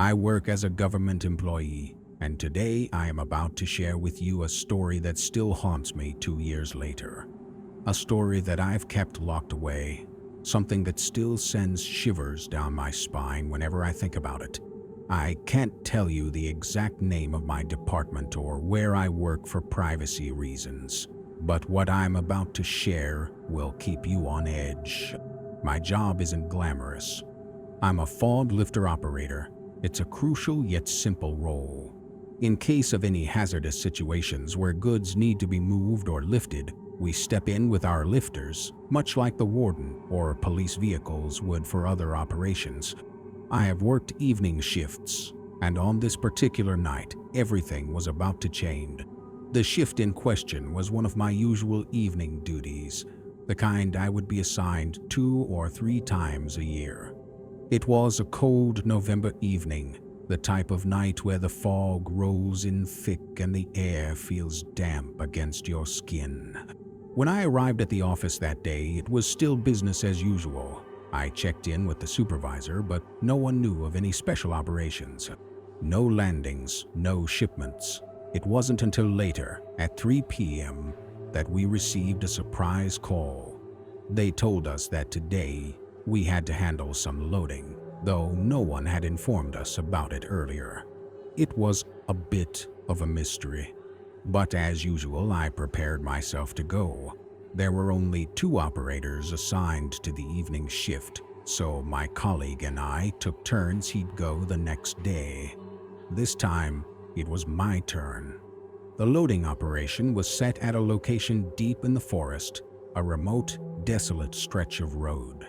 I work as a government employee, and today I am about to share with you a story that still haunts me 2 years later. A story that I've kept locked away, something that still sends shivers down my spine whenever I think about it. I can't tell you the exact name of my department or where I work for privacy reasons, but what I'm about to share will keep you on edge. My job isn't glamorous. I'm a fog lifter operator. It's a crucial yet simple role. In case of any hazardous situations where goods need to be moved or lifted, we step in with our lifters, much like the warden or police vehicles would for other operations. I have worked evening shifts, and on this particular night, everything was about to change. The shift in question was one of my usual evening duties, the kind I would be assigned 2 or 3 times a year. It was a cold November evening, the type of night where the fog rolls in thick and the air feels damp against your skin. When I arrived at the office that day, it was still business as usual. I checked in with the supervisor, but no one knew of any special operations. No landings, no shipments. It wasn't until later, at 3 p.m., that we received a surprise call. They told us that today we had to handle some loading, though no one had informed us about it earlier. It was a bit of a mystery, but as usual, I prepared myself to go. There were only 2 operators assigned to the evening shift, so my colleague and I took turns. He'd go the next day. This time, it was my turn. The loading operation was set at a location deep in the forest, a remote, desolate stretch of road.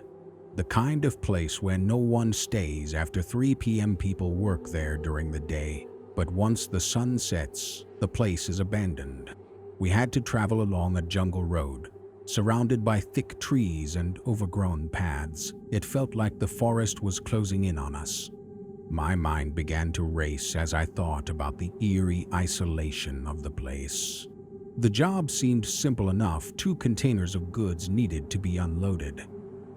The kind of place where no one stays after 3 p.m. People work there during the day, but once the sun sets, the place is abandoned. We had to travel along a jungle road, surrounded by thick trees and overgrown paths. It felt like the forest was closing in on us. My mind began to race as I thought about the eerie isolation of the place. The job seemed simple enough. 2 containers of goods needed to be unloaded.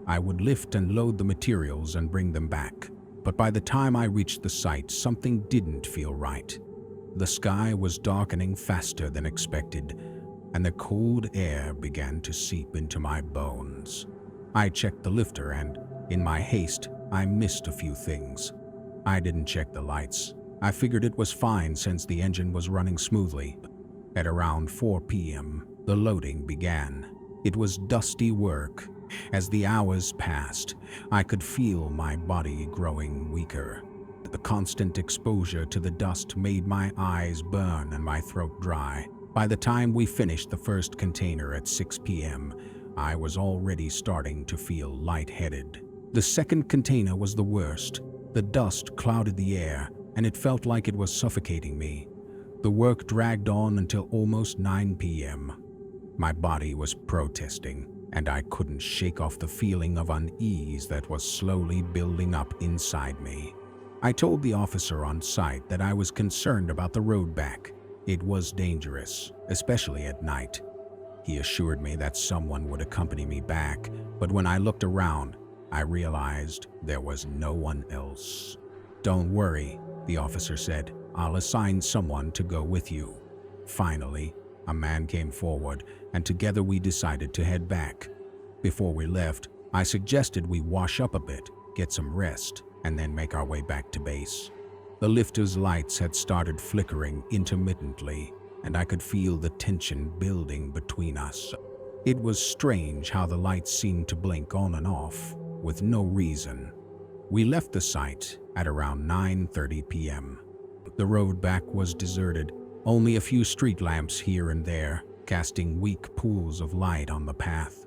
I would lift and load the materials and bring them back. But by the time I reached the site, something didn't feel right. The sky was darkening faster than expected, and the cold air began to seep into my bones. I checked the lifter and, in my haste, I missed a few things. I didn't check the lights. I figured it was fine since the engine was running smoothly. At around 4 p.m., the loading began. It was dusty work. As the hours passed, I could feel my body growing weaker. The constant exposure to the dust made my eyes burn and my throat dry. By the time we finished the first container at 6 p.m., I was already starting to feel lightheaded. The second container was the worst. The dust clouded the air, and it felt like it was suffocating me. The work dragged on until almost 9 p.m. My body was protesting, and I couldn't shake off the feeling of unease that was slowly building up inside me. I told the officer on site that I was concerned about the road back. It was dangerous, especially at night. He assured me that someone would accompany me back, but when I looked around, I realized there was no one else. "Don't worry," the officer said. "I'll assign someone to go with you." Finally, a man came forward, and together we decided to head back. Before we left, I suggested we wash up a bit, get some rest, and then make our way back to base. The lifter's lights had started flickering intermittently, and I could feel the tension building between us. It was strange how the lights seemed to blink on and off, with no reason. We left the site at around 9:30 p.m. The road back was deserted, only a few street lamps here and there, casting weak pools of light on the path.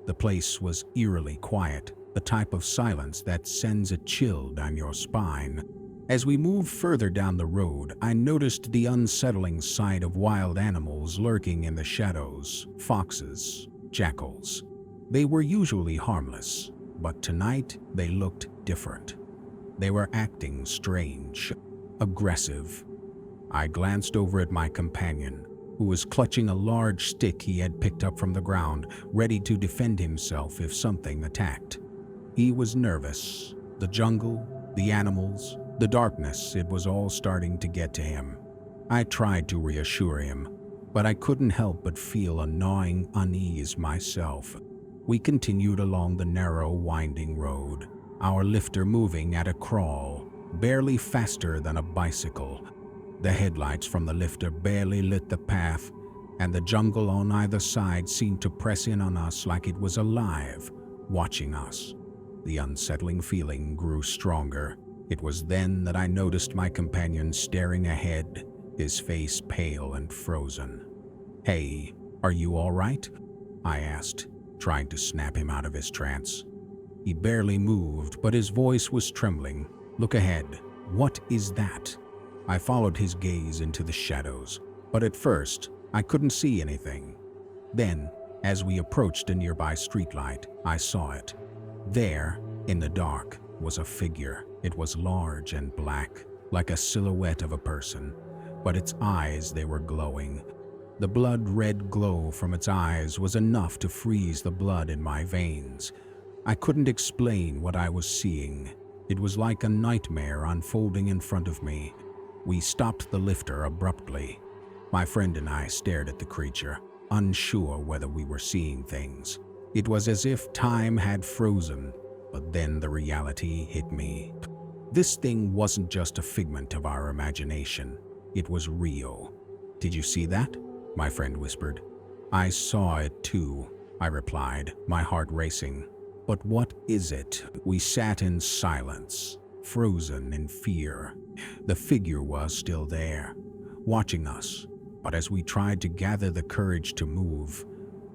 The place was eerily quiet, the type of silence that sends a chill down your spine. As we moved further down the road, I noticed the unsettling sight of wild animals lurking in the shadows: foxes, jackals. They were usually harmless, but tonight they looked different. They were acting strange, aggressive. I glanced over at my companion, who was clutching a large stick he had picked up from the ground, ready to defend himself if something attacked. He was nervous. The jungle, the animals, The darkness, it was all starting to get to him. I tried to reassure him, but I couldn't help but feel a gnawing unease myself. We continued along the narrow, winding road, our lifter moving at a crawl, barely faster than a bicycle. The headlights from the lifter barely lit the path, and the jungle on either side seemed to press in on us like it was alive, watching us. The unsettling feeling grew stronger. It was then that I noticed my companion staring ahead, his face pale and frozen. "Hey, are you all right?" I asked, trying to snap him out of his trance. He barely moved, but his voice was trembling. "Look ahead. What is that?" I followed his gaze into the shadows, but at first, I couldn't see anything. Then, as we approached a nearby streetlight, I saw it. There, in the dark, was a figure. It was large and black, like a silhouette of a person, but its eyes, they were glowing. The blood-red glow from its eyes was enough to freeze the blood in my veins. I couldn't explain what I was seeing. It was like a nightmare unfolding in front of me. We stopped the lifter abruptly. My friend and I stared at the creature, unsure whether we were seeing things. It was as if time had frozen, but then the reality hit me. This thing wasn't just a figment of our imagination. It was real. "Did you see that?" my friend whispered. "I saw it too," I replied, my heart racing. "But what is it?" We sat in silence, frozen in fear. The figure was still there, watching us, but as we tried to gather the courage to move,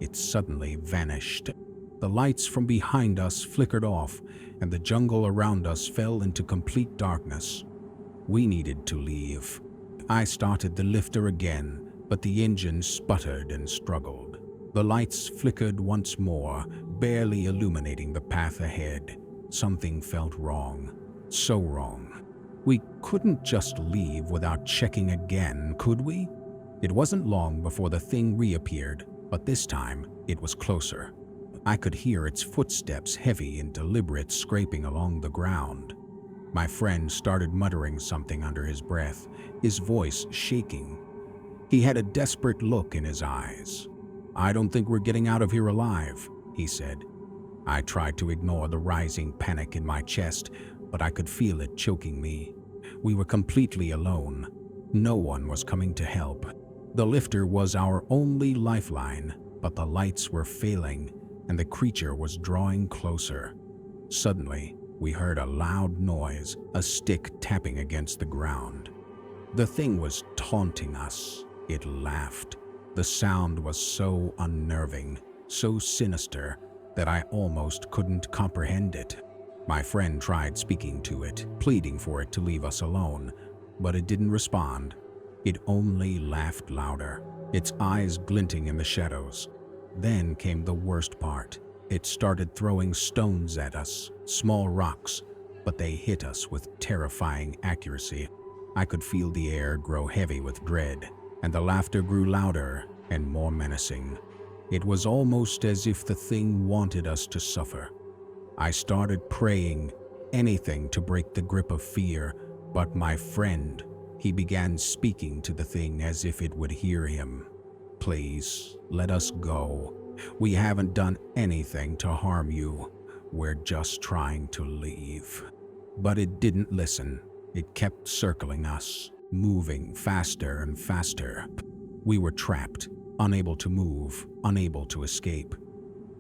it suddenly vanished. The lights from behind us flickered off, and the jungle around us fell into complete darkness. We needed to leave. I started the lifter again, but the engine sputtered and struggled. The lights flickered once more, barely illuminating the path ahead. Something felt wrong. So wrong. We couldn't just leave without checking again, could we? It wasn't long before the thing reappeared, but this time it was closer. I could hear its footsteps, heavy and deliberate, scraping along the ground. My friend started muttering something under his breath, his voice shaking. He had a desperate look in his eyes. "I don't think we're getting out of here alive," he said. I tried to ignore the rising panic in my chest, but I could feel it choking me. We were completely alone. No one was coming to help. The lifter was our only lifeline, but the lights were failing, and the creature was drawing closer. Suddenly, we heard a loud noise, a stick tapping against the ground. The thing was taunting us. It laughed. The sound was so unnerving, so sinister, that I almost couldn't comprehend it. My friend tried speaking to it, pleading for it to leave us alone, but it didn't respond. It only laughed louder, its eyes glinting in the shadows. Then came the worst part. It started throwing stones at us, small rocks, but they hit us with terrifying accuracy. I could feel the air grow heavy with dread, and the laughter grew louder and more menacing. It was almost as if the thing wanted us to suffer. I started praying, anything to break the grip of fear, but my friend, he began speaking to the thing as if it would hear him. "Please, let us go. We haven't done anything to harm you. We're just trying to leave." But it didn't listen. It kept circling us, moving faster and faster. We were trapped, unable to move, unable to escape.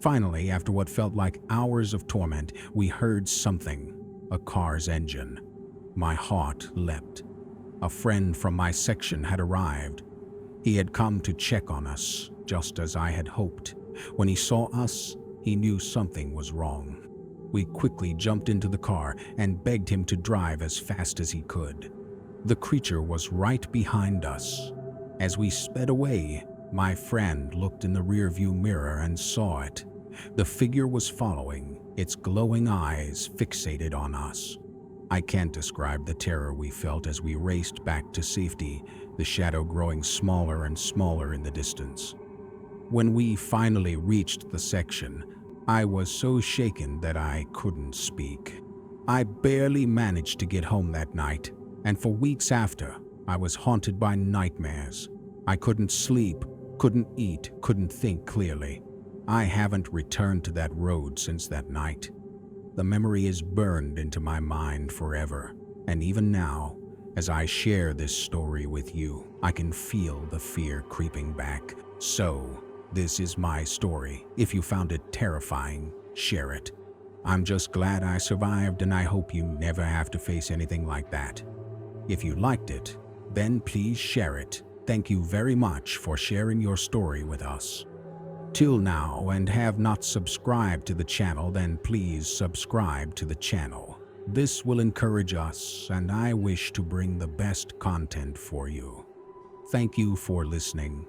Finally, after what felt like hours of torment, we heard something, a car's engine. My heart leapt. A friend from my section had arrived. He had come to check on us, just as I had hoped. When he saw us, he knew something was wrong. We quickly jumped into the car and begged him to drive as fast as he could. The creature was right behind us. As we sped away, my friend looked in the rearview mirror and saw it. The figure was following, its glowing eyes fixated on us. I can't describe the terror we felt as we raced back to safety, the shadow growing smaller and smaller in the distance. When we finally reached the section, I was so shaken that I couldn't speak. I barely managed to get home that night, and for weeks after, I was haunted by nightmares. I couldn't sleep, couldn't eat, couldn't think clearly. I haven't returned to that road since that night. The memory is burned into my mind forever, and even now, as I share this story with you, I can feel the fear creeping back. So, this is my story. If you found it terrifying, share it. I'm just glad I survived, and I hope you never have to face anything like that. If you liked it, then please share it. Thank you very much for sharing your story with us. Till now and have not subscribed to the channel, then please subscribe to the channel. This will encourage us, and I wish to bring the best content for you. Thank you for listening.